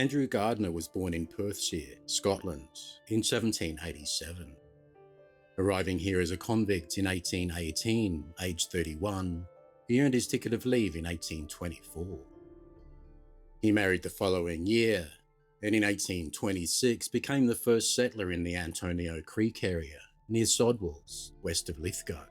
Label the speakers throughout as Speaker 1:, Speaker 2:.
Speaker 1: Andrew Gardiner was born in Perthshire, Scotland, in 1787. Arriving here as a convict in 1818, aged 31, he earned his ticket of leave in 1824. He married the following year, and in 1826 became the first settler in the Antonio Creek area, near Sodwells, west of Lithgow.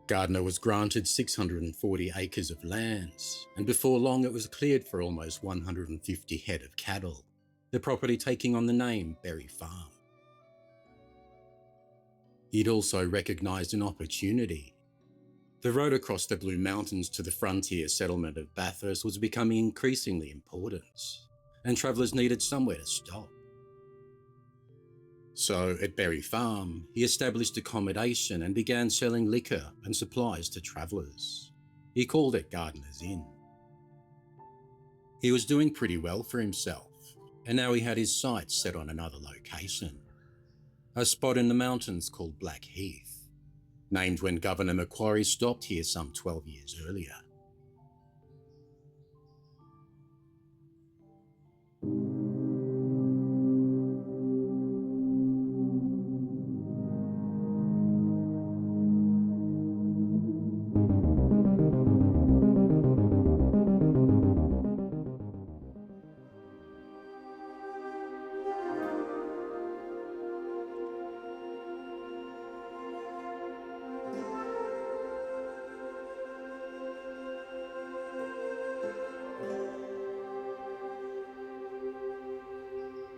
Speaker 1: Gardner was granted 640 acres of land, and before long it was cleared for almost 150 head of cattle, the property taking on the name Berry Farm. He'd also recognised an opportunity. The road across the Blue Mountains to the frontier settlement of Bathurst was becoming increasingly important, and travellers needed somewhere to stop. So, at Berry Farm, he established accommodation and began selling liquor and supplies to travellers. He called it Gardners Inn. He was doing pretty well for himself, and now he had his sights set on another location, a spot in the mountains called Blackheath, named when Governor Macquarie stopped here some 12 years earlier.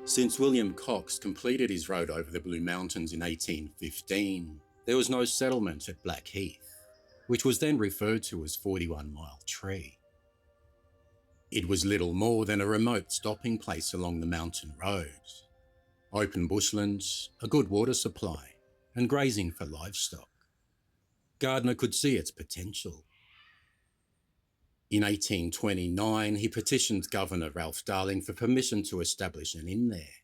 Speaker 1: Since William Cox completed his road over the Blue Mountains in 1815, there was no settlement at Blackheath, which was then referred to as 41 Mile Tree. It was little more than a remote stopping place along the mountain road. Open bushland, a good water supply, and grazing for livestock. Gardner could see its potential. In 1829, he petitioned Governor Ralph Darling for permission to establish an inn there.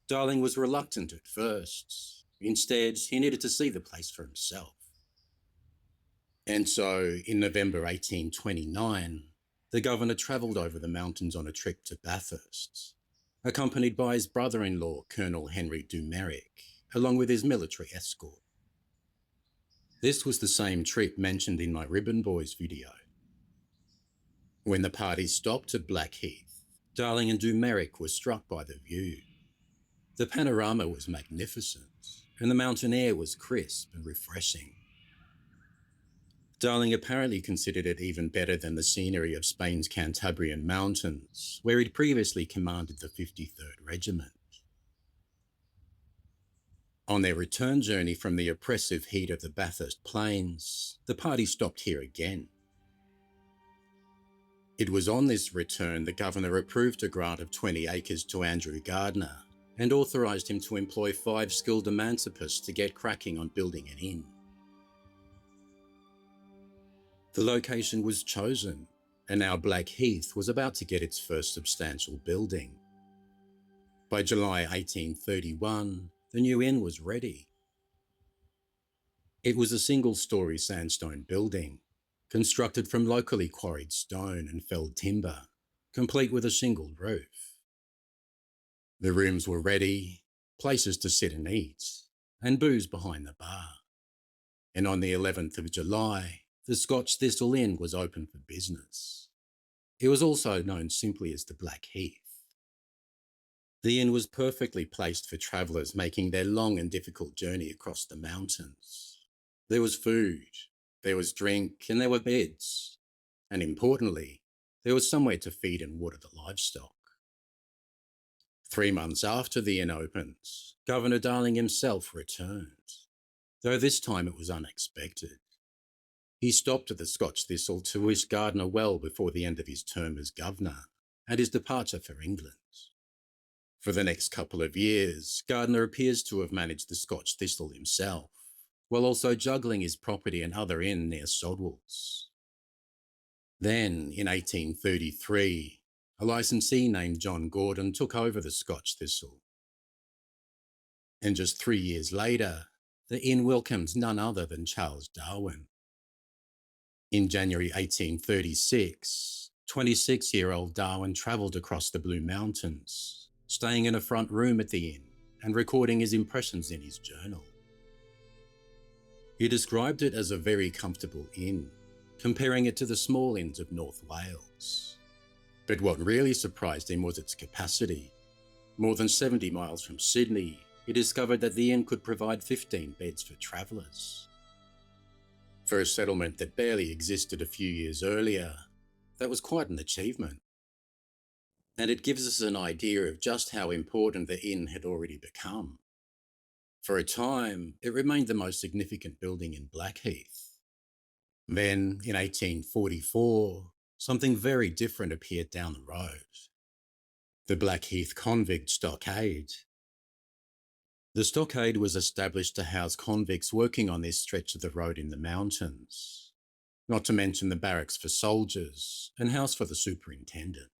Speaker 1: Darling was reluctant at first. Instead, he needed to see the place for himself. And so, in November 1829, the Governor travelled over the mountains on a trip to Bathurst, accompanied by his brother-in-law, Colonel Henry Dumeric, along with his military escort. This was the same trip mentioned in my Ribbon Boys video. When the party stopped at Blackheath, Darling and Dumeric were struck by the view. The panorama was magnificent, and the mountain air was crisp and refreshing. Darling apparently considered it even better than the scenery of Spain's Cantabrian mountains, where he'd previously commanded the 53rd Regiment. On their return journey from the oppressive heat of the Bathurst Plains, the party stopped here again. It was on this return the Governor approved a grant of 20 acres to Andrew Gardiner and authorised him to employ 5 skilled emancipists to get cracking on building an inn. The location was chosen, and now Blackheath was about to get its first substantial building. By July 1831, the new inn was ready. It was a single-storey sandstone building, constructed from locally quarried stone and felled timber, complete with a shingled roof. The rooms were ready, places to sit and eat, and booze behind the bar. And on the 11th of July, the Scotch Thistle Inn was open for business. It was also known simply as the Blackheath. The inn was perfectly placed for travellers making their long and difficult journey across the mountains. There was food, there was drink, and there were beds. And importantly, there was somewhere to feed and water the livestock. 3 months after the inn opened, Governor Darling himself returned, though this time it was unexpected. He stopped at the Scotch Thistle to wish Gardner well before the end of his term as governor and his departure for England. For the next couple of years, Gardner appears to have managed the Scotch Thistle himself, while also juggling his property and other inn near Sodwells. Then, in 1833, a licensee named John Gordon took over the Scotch Thistle. And just 3 years later, the inn welcomed none other than Charles Darwin. In January 1836, 26-year-old Darwin travelled across the Blue Mountains, staying in a front room at the inn and recording his impressions in his journal. He described it as a very comfortable inn, comparing it to the small inns of North Wales. But what really surprised him was its capacity. More than 70 miles from Sydney, he discovered that the inn could provide 15 beds for travellers. For a settlement that barely existed a few years earlier, that was quite an achievement. And it gives us an idea of just how important the inn had already become. For a time, it remained the most significant building in Blackheath. Then, in 1844, something very different appeared down the road. The Blackheath convict stockade. The stockade was established to house convicts working on this stretch of the road in the mountains, not to mention the barracks for soldiers and house for the superintendent.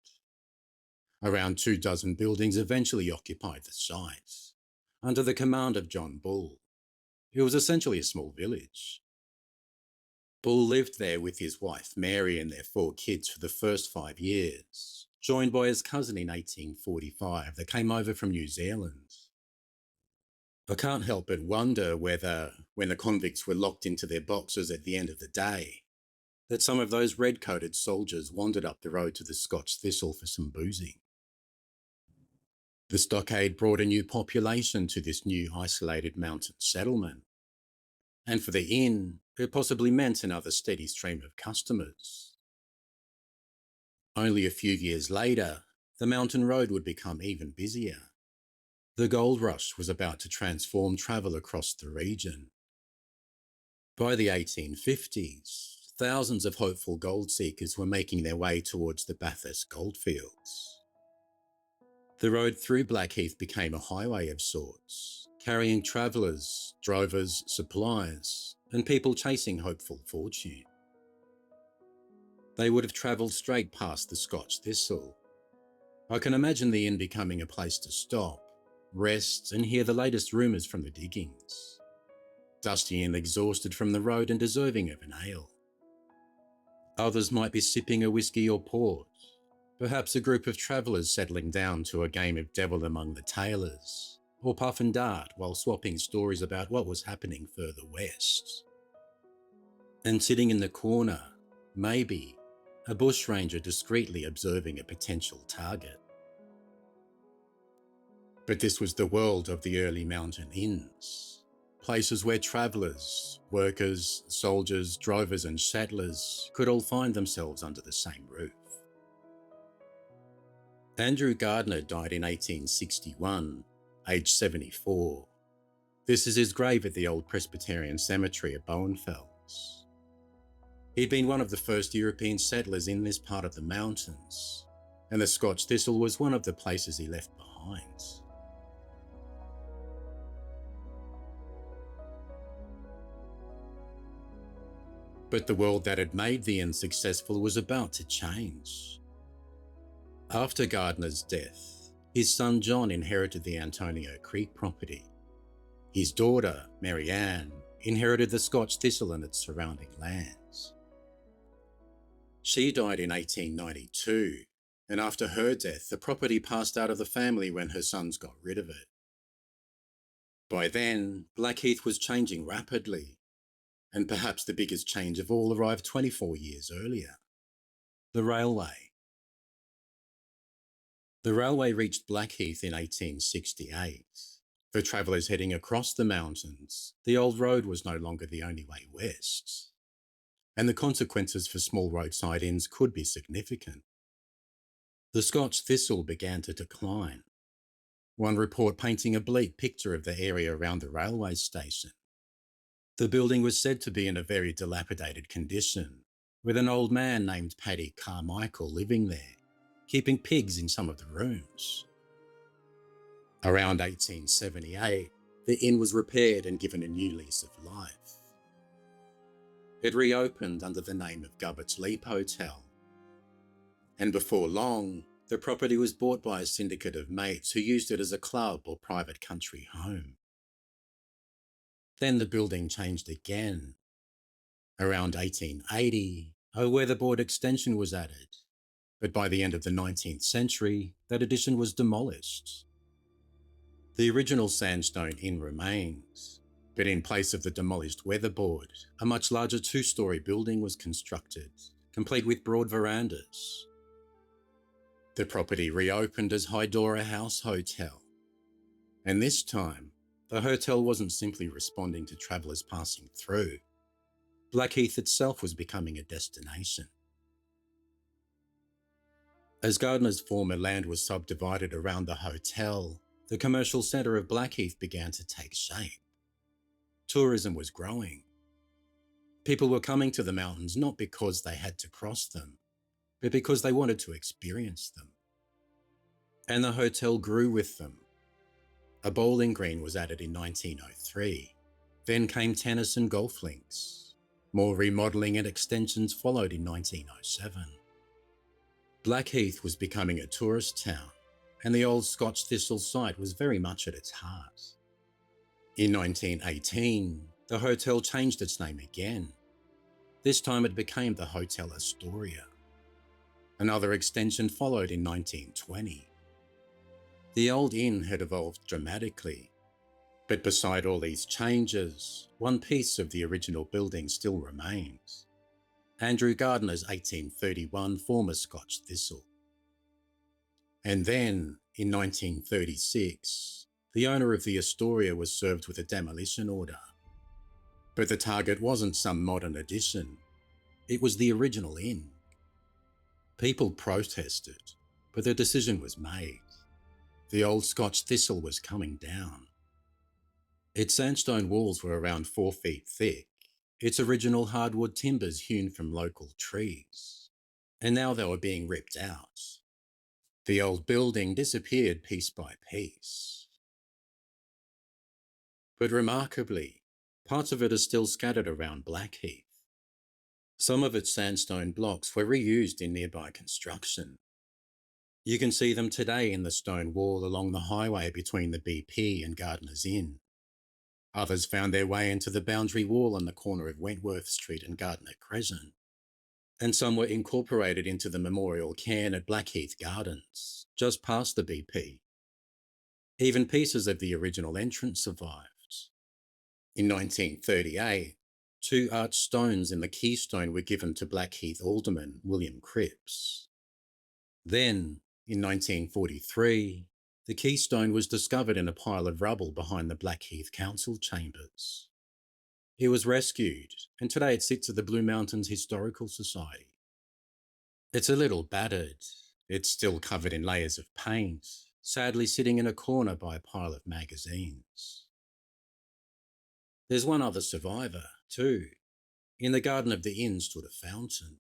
Speaker 1: Around 24 buildings eventually occupied the site, under the command of John Bull. It was essentially a small village. Bull lived there with his wife Mary and their 4 kids for the first 5 years, joined by his cousin in 1845 that came over from New Zealand. I can't help but wonder whether, when the convicts were locked into their boxes at the end of the day, that some of those red-coated soldiers wandered up the road to the Scotch Thistle for some boozing. The stockade brought a new population to this new isolated mountain settlement, and for the inn, it possibly meant another steady stream of customers. Only a few years later, the mountain road would become even busier. The gold rush was about to transform travel across the region. By the 1850s, thousands of hopeful gold seekers were making their way towards the Bathurst goldfields. The road through Blackheath became a highway of sorts, carrying travellers, drovers, supplies, and people chasing hopeful fortune. They would have travelled straight past the Scotch Thistle. I can imagine the inn becoming a place to stop, rest, and hear the latest rumours from the diggings. Dusty and exhausted from the road and deserving of an ale. Others might be sipping a whiskey or port, perhaps a group of travellers settling down to a game of devil among the tailors, or puff and dart while swapping stories about what was happening further west. And sitting in the corner, maybe, a bushranger discreetly observing a potential target. But this was the world of the early mountain inns, places where travellers, workers, soldiers, drovers and settlers could all find themselves under the same roof. Andrew Gardiner died in 1861, aged 74. This is his grave at the old Presbyterian cemetery at Bowenfells. He'd been one of the first European settlers in this part of the mountains, and the Scotch Thistle was one of the places he left behind. But the world that had made the inn successful was about to change. After Gardner's death, his son John inherited the Antonio Creek property. His daughter, Mary Ann, inherited the Scotch Thistle and its surrounding lands. She died in 1892, and after her death, the property passed out of the family when her sons got rid of it. By then, Blackheath was changing rapidly, and perhaps the biggest change of all arrived 24 years earlier. The railway. The railway reached Blackheath in 1868. For travellers heading across the mountains, the old road was no longer the only way west, and the consequences for small roadside inns could be significant. The Scotch Thistle began to decline, one report painting a bleak picture of the area around the railway station. The building was said to be in a very dilapidated condition, with an old man named Paddy Carmichael living there, keeping pigs in some of the rooms. Around 1878, the inn was repaired and given a new lease of life. It reopened under the name of Gubbert's Leap Hotel. And before long, the property was bought by a syndicate of mates who used it as a club or private country home. Then the building changed again. Around 1880, a weatherboard extension was added, but by the end of the 19th century, that addition was demolished. The original Sandstone Inn remains, but in place of the demolished weatherboard, a much larger two-storey building was constructed, complete with broad verandas. The property reopened as Hydora House Hotel, and this time, the hotel wasn't simply responding to travellers passing through. Blackheath itself was becoming a destination. As Gardner's former land was subdivided around the hotel, the commercial centre of Blackheath began to take shape. Tourism was growing. People were coming to the mountains not because they had to cross them, but because they wanted to experience them. And the hotel grew with them. A bowling green was added in 1903. Then came tennis and golf links. More remodelling and extensions followed in 1907. Blackheath was becoming a tourist town, and the old Scotch Thistle site was very much at its heart. In 1918, the hotel changed its name again. This time it became the Hotel Astoria. Another extension followed in 1920. The old inn had evolved dramatically, but beside all these changes, one piece of the original building still remains. Andrew Gardiner's 1831 former Scotch Thistle. And then, in 1936, the owner of the Astoria was served with a demolition order. But the target wasn't some modern addition. It was the original inn. People protested, but the decision was made. The old Scotch Thistle was coming down. Its sandstone walls were around 4 feet thick, its original hardwood timbers hewn from local trees, and now they were being ripped out. The old building disappeared piece by piece. But remarkably, parts of it are still scattered around Blackheath. Some of its sandstone blocks were reused in nearby construction. You can see them today in the stone wall along the highway between the BP and Gardners Inn. Others found their way into the boundary wall on the corner of Wentworth Street and Gardner Crescent, and some were incorporated into the memorial cairn at Blackheath Gardens, just past the BP. Even pieces of the original entrance survived. In 1938, 2 arched stones in the keystone were given to Blackheath alderman William Cripps. Then, in 1943, the keystone was discovered in a pile of rubble behind the Blackheath Council chambers. It was rescued, and today it sits at the Blue Mountains Historical Society. It's a little battered. It's still covered in layers of paint, sadly sitting in a corner by a pile of magazines. There's one other survivor, too. In the garden of the inn stood a fountain.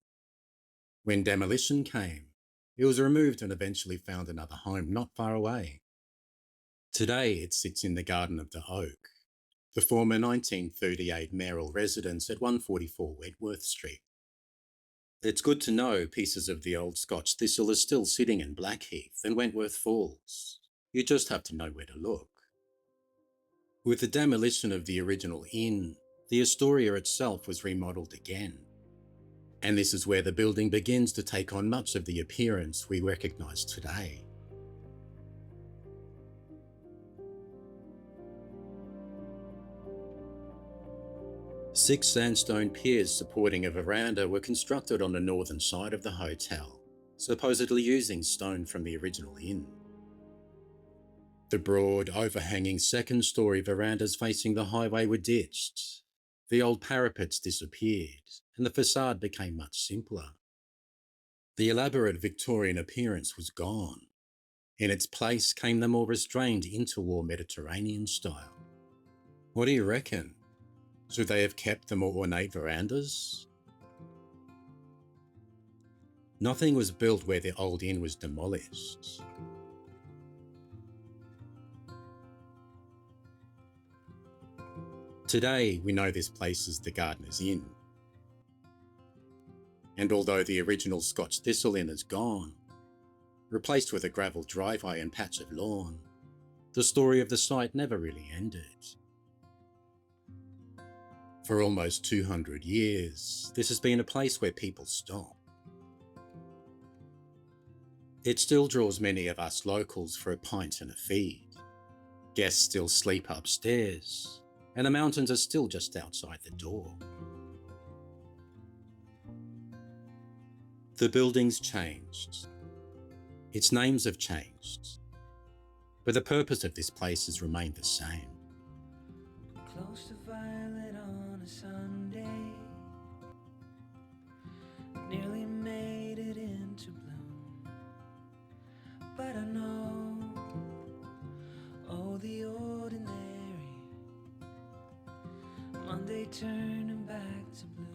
Speaker 1: When demolition came, it was removed and eventually found another home not far away. Today it sits in the Garden of the Oak, the former 1938 mayoral residence at 144 Wentworth Street. It's good to know pieces of the old Scotch Thistle are still sitting in Blackheath and Wentworth Falls. You just have to know where to look. With the demolition of the original inn, the Astoria itself was remodelled again. And this is where the building begins to take on much of the appearance we recognise today. Six sandstone piers supporting a veranda were constructed on the northern side of the hotel, supposedly using stone from the original inn. The broad, overhanging second-storey verandas facing the highway were ditched. The old parapets disappeared, and the facade became much simpler. The elaborate Victorian appearance was gone. In its place came the more restrained interwar Mediterranean style. What do you reckon? Should they have kept the more ornate verandas? Nothing was built where the old inn was demolished. Today, we know this place as the Gardners Inn. And although the original Scotch Thistle Inn is gone, replaced with a gravel driveway and patch of lawn, the story of the site never really ended. For almost 200 years, this has been a place where people stop. It still draws many of us locals for a pint and a feed. Guests still sleep upstairs, and the mountains are still just outside the door. The building's changed. Its names have changed, but the purpose of this place has remained the same.
Speaker 2: Close to violet on a Sunday, nearly made it into bloom, but I know, oh, the ordinary, Monday turning back to blue.